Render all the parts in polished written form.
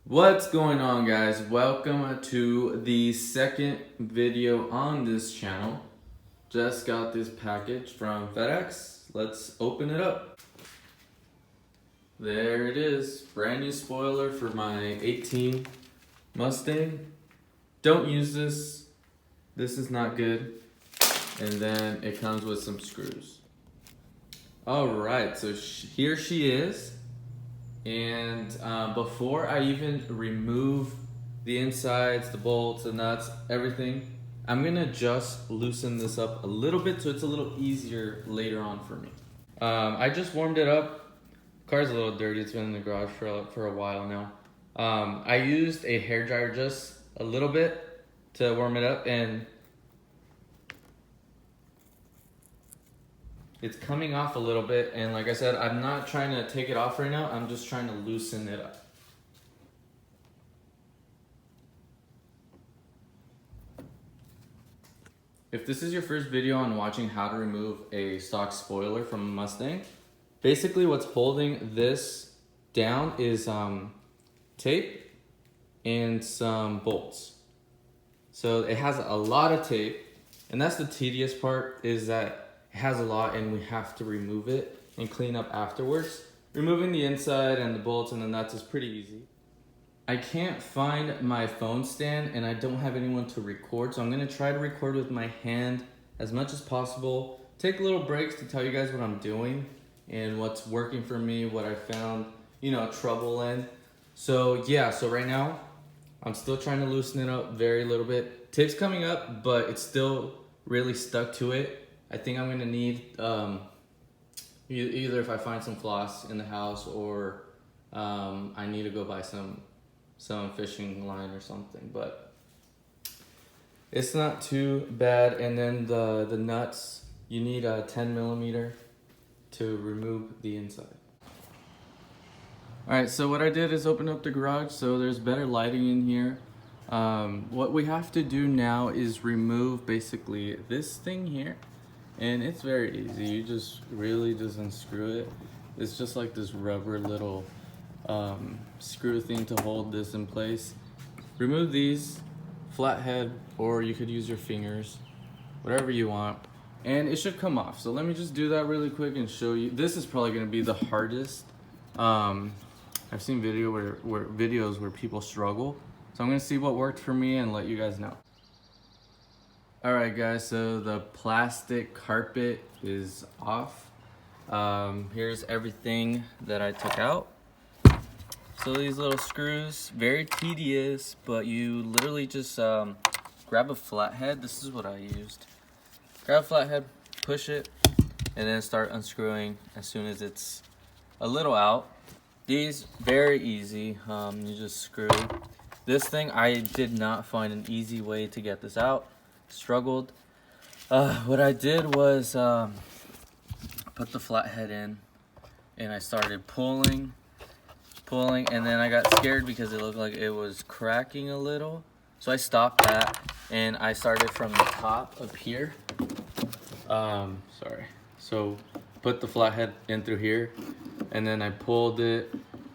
What's going on, guys? Welcome to the second video on this channel. Just got this package from FedEx. Let's open it up. There it is, brand new spoiler for my 18 Mustang. Don't use this. This is not good. And then it comes with some screws. Alright, so here she is. And before I even remove the insides, the bolts, the nuts, everything, I'm gonna just loosen this up a little bit so it's a little easier later on for me. I just warmed it up. Car's a little dirty, it's been in the garage for a while now. I used a hairdryer just a little bit to warm it up, and it's coming off a little bit, and like I said, I'm not trying to take it off right now, I'm just trying to loosen it up. If this is your first video on watching how to remove a stock spoiler from a Mustang, basically what's holding this down is tape and some bolts. So it has a lot of tape, and that's the tedious part, is that it has a lot and we have to remove it and clean up afterwards. Removing the inside and the bolts and the nuts is pretty easy. I can't find my phone stand and I don't have anyone to record, so I'm gonna try to record with my hand as much as possible. Take little breaks to tell you guys what I'm doing and what's working for me, what I found, trouble in. So yeah, so right now, I'm still trying to loosen it up very little bit. Tape's coming up, but it's still really stuck to it. I think I'm gonna need either if I find some floss in the house, or I need to go buy some fishing line or something, but it's not too bad. And then the nuts, you need a 10mm to remove the inside. All right, so what I did is open up the garage so there's better lighting in here. What we have to do now is remove basically this thing here. And it's very easy, you just really just unscrew it. It's just like this rubber little screw thing to hold this in place. Remove these, flathead, or you could use your fingers, whatever you want, and it should come off. So let me just do that really quick and show you. This is probably gonna be the hardest. I've seen videos where people struggle. So I'm gonna see what worked for me and let you guys know. Alright guys, so the plastic carpet is off. Here's everything that I took out. So these little screws, very tedious, but you literally just grab a flathead. This is what I used. Grab a flathead, push it, and then start unscrewing as soon as it's a little out. These, very easy, you just screw. This thing, I did not find an easy way to get this out. Struggled. What I did was put the flathead in and I started pulling, and then I got scared because it looked like it was cracking a little, so I stopped that and I started from the top up here. So put the flathead in through here, and then I pulled it,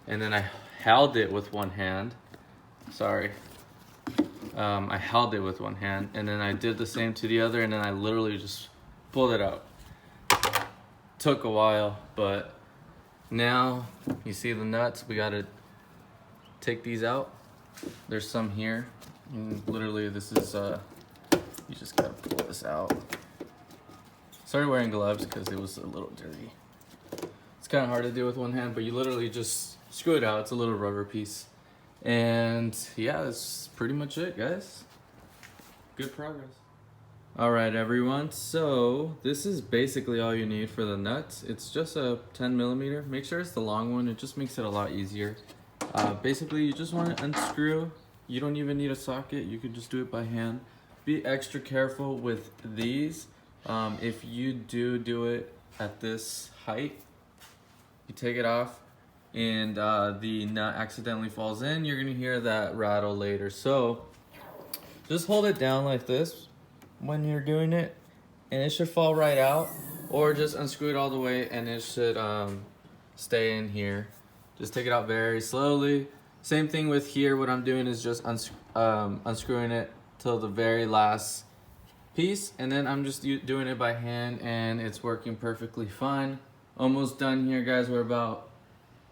and then I held it with one hand. I held it with one hand, and then I did the same to the other, and then I literally just pulled it out. Took a while, but now you see the nuts. We gotta take these out. There's some here, and literally this is you just gotta pull this out. Started wearing gloves because it was a little dirty. It's kind of hard to do with one hand, but you literally just screw it out. It's a little rubber piece. And yeah, that's pretty much it, guys. Good progress. All right, everyone, so this is basically all you need for the nuts. It's just a 10mm. Make sure it's the long one. It just makes it a lot easier. Basically, you just want to unscrew. You don't even need a socket. You can just do it by hand. Be extra careful with these. If you do it at this height, you take it off, and the nut accidentally falls in, you're gonna hear that rattle later. So just hold it down like this when you're doing it, and it should fall right out, or just unscrew it all the way and it should stay in here. Just take it out very slowly, Same thing with here. What I'm doing is just unscrewing it till the very last piece, and then I'm just doing it by hand, and it's working perfectly fine. Almost done here, guys. We're about,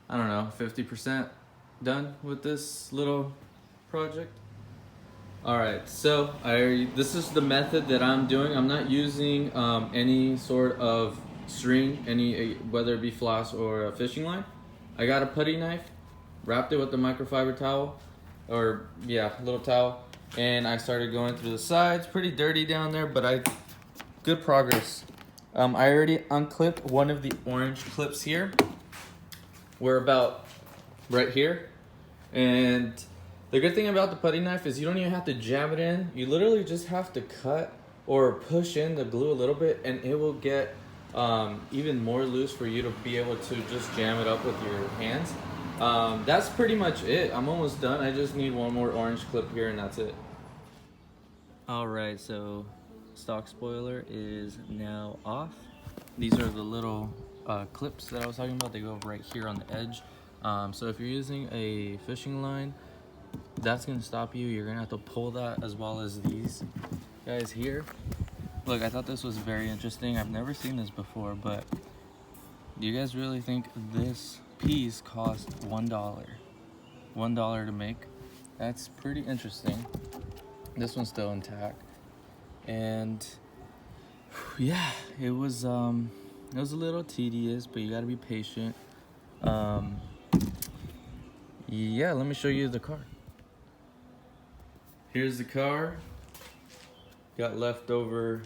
I don't know, 50% done with this little project. All right, so this is the method that I'm doing. I'm not using any sort of string, whether it be floss or a fishing line. I got a putty knife, wrapped it with a microfiber towel, or yeah, little towel, and I started going through the sides. Pretty dirty down there, but good progress. I already unclipped one of the orange clips here. We're about right here, and the good thing about the putty knife is you don't even have to jam it in. You literally just have to cut or push in the glue a little bit, and it will get even more loose for you to be able to just jam it up with your hands. That's pretty much it. I'm almost done. I just need one more orange clip here, and that's it. All right, so stock spoiler is now off. These are the little clips that I was talking about. They go right here on the edge. So if you're using a fishing line, that's gonna stop you. You're gonna have to pull that, as well as these guys here. Look, I thought this was very interesting. I've never seen this before, but do you guys really think this piece cost $1? $1 to make? That's pretty interesting. This one's still intact, and yeah, it was a little tedious, but you gotta be patient. Yeah, let me show you the car. Here's the car. Got leftover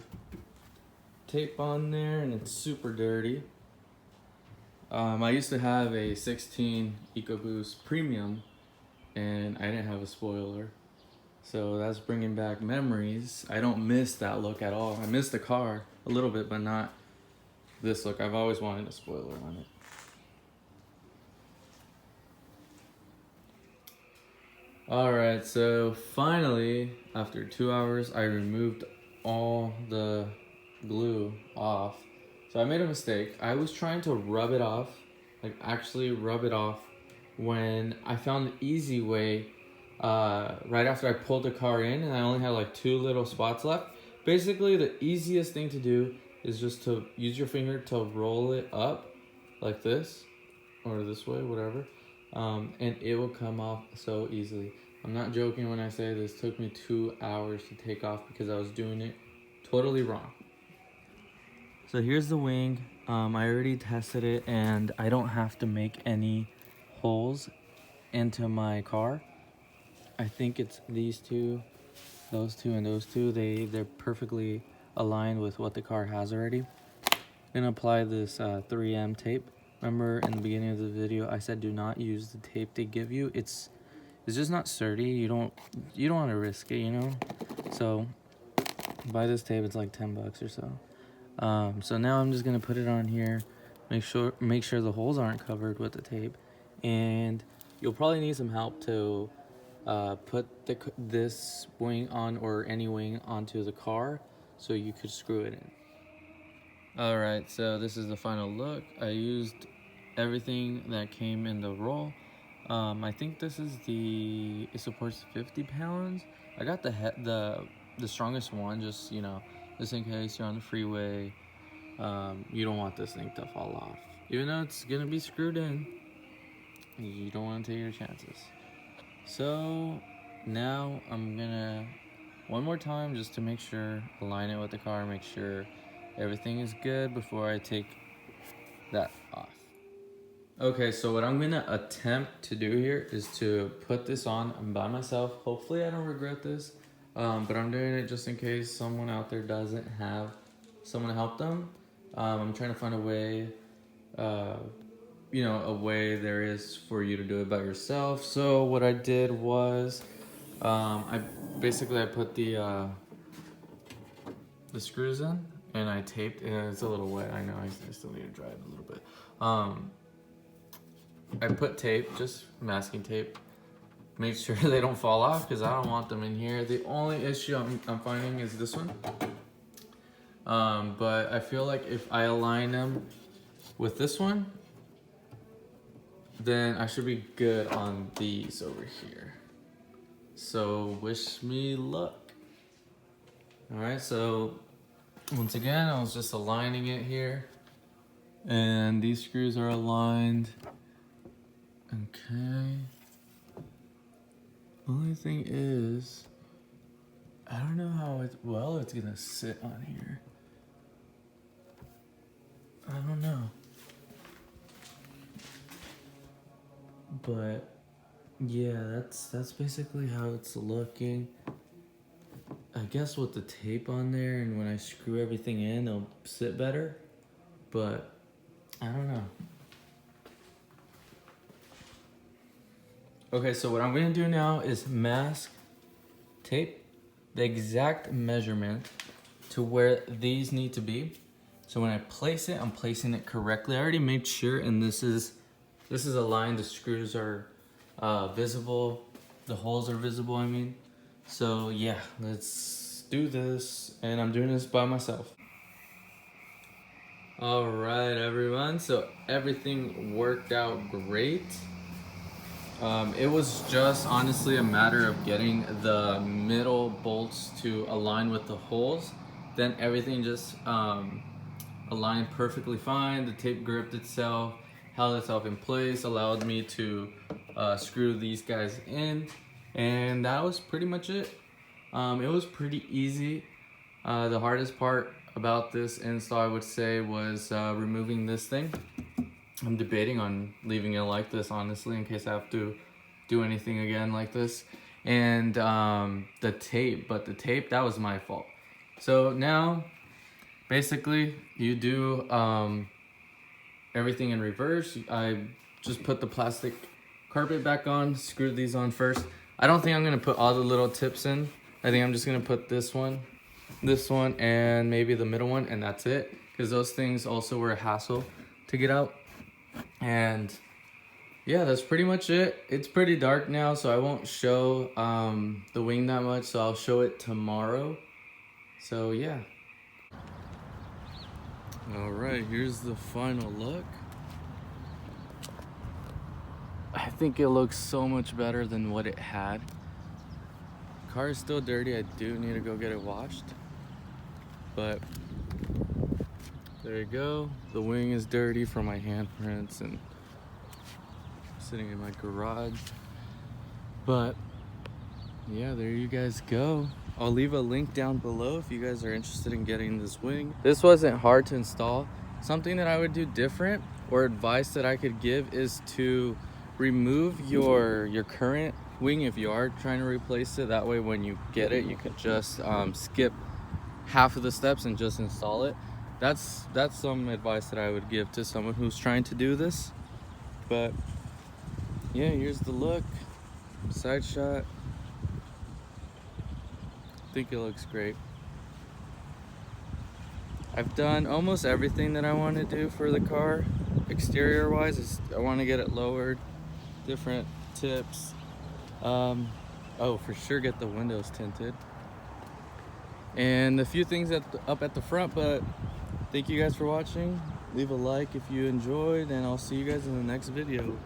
tape on there, and it's super dirty. I used to have a 16 EcoBoost Premium, and I didn't have a spoiler. So that's bringing back memories. I don't miss that look at all. I miss the car a little bit, but not this look. I've always wanted a spoiler on it. Alright, so finally, after 2 hours, I removed all the glue off. So I made a mistake. I was trying to rub it off, like actually rub it off, when I found the easy way right after I pulled the car in, and I only had like 2 little spots left. Basically, the easiest thing to do is just to use your finger to roll it up like this, or this way, whatever. And it will come off so easily. I'm not joking when I say this took me 2 hours to take off because I was doing it totally wrong. So here's the wing. I already tested it, and I don't have to make any holes into my car. I think it's these two, those two, and those two. They're perfectly aligned with what the car has already. I'm gonna apply this 3M tape. Remember in the beginning of the video, I said do not use the tape they give you. It's just not sturdy. You don't want to risk it, you know. So buy this tape. It's like $10 or so. So now I'm just gonna put it on here. Make sure the holes aren't covered with the tape, and you'll probably need some help to put this wing on, or any wing onto the car, so you could screw it in. Alright, so this is the final look. I used everything that came in the roll. I think this is it supports 50 pounds. I got the strongest one, just, you know, just in case you're on the freeway. You don't want this thing to fall off. Even though it's gonna be screwed in, you don't want to take your chances. So now I'm gonna, one more time, just to make sure, align it with the car, make sure everything is good before I take that off. Okay, so what I'm gonna attempt to do here is to put this on by myself. Hopefully I don't regret this, but I'm doing it just in case someone out there doesn't have someone to help them. I'm trying to find a way, you know, a way there is for you to do it by yourself. So what I did was, I put the screws in, and I taped, and it's a little wet. I know I still need to dry it a little bit. I put tape, just masking tape. Make sure they don't fall off, because I don't want them in here. The only issue I'm finding is this one. But I feel like if I align them with this one, then I should be good on these over here. So wish me luck. All right, so once again, I was just aligning it here. And these screws are aligned. Okay. Only thing is, I don't know how it's gonna sit on here. I don't know. But yeah, that's basically how it's looking. I guess with the tape on there and when I screw everything in, it'll sit better. But I don't know. Okay, so what I'm gonna do now is mask tape the exact measurement to where these need to be. So when I place it, I'm placing it correctly. I already made sure, and this is aligned. The screws are visible. The holes are visible, I mean. So yeah, let's do this, and I'm doing this by myself. All right, everyone, so everything worked out great. It was just honestly a matter of getting the middle bolts to align with the holes. Then everything just aligned perfectly fine. The tape gripped itself, held itself in place, allowed me to screw these guys in, and that was pretty much it. It was pretty easy. The hardest part about this install, I would say, was removing this thing. I'm debating on leaving it like this, honestly, in case I have to do anything again like this. And the tape, that was my fault. So now, basically, you do everything in reverse. I just put the plastic carpet back on, screwed these on first. I don't think I'm gonna put all the little tips in. I think I'm just gonna put this one, and maybe the middle one, and that's it. Because those things also were a hassle to get out. And yeah, that's pretty much it. It's pretty dark now, so I won't show the wing that much, so I'll show it tomorrow. So yeah. All right, here's the final look. I think it looks so much better than what it had. Car is still dirty. I do need to go get it washed, but there you go. The wing is dirty from my handprints and sitting in my garage. But yeah, there you guys go. I'll leave a link down below if you guys are interested in getting this wing. This wasn't hard to install. Something that I would do different, or advice that I could give, is to remove your current wing if you are trying to replace it. That way when you get it, you can just skip half of the steps and just install it. That's some advice that I would give to someone who's trying to do this. But yeah, here's the look. Side shot. I think it looks great. I've done almost everything that I want to do for the car. Exterior wise, I want to get it lowered, different tips. Oh, for sure get the windows tinted. And a few things up at the front, but thank you guys for watching. Leave a like if you enjoyed, and I'll see you guys in the next video.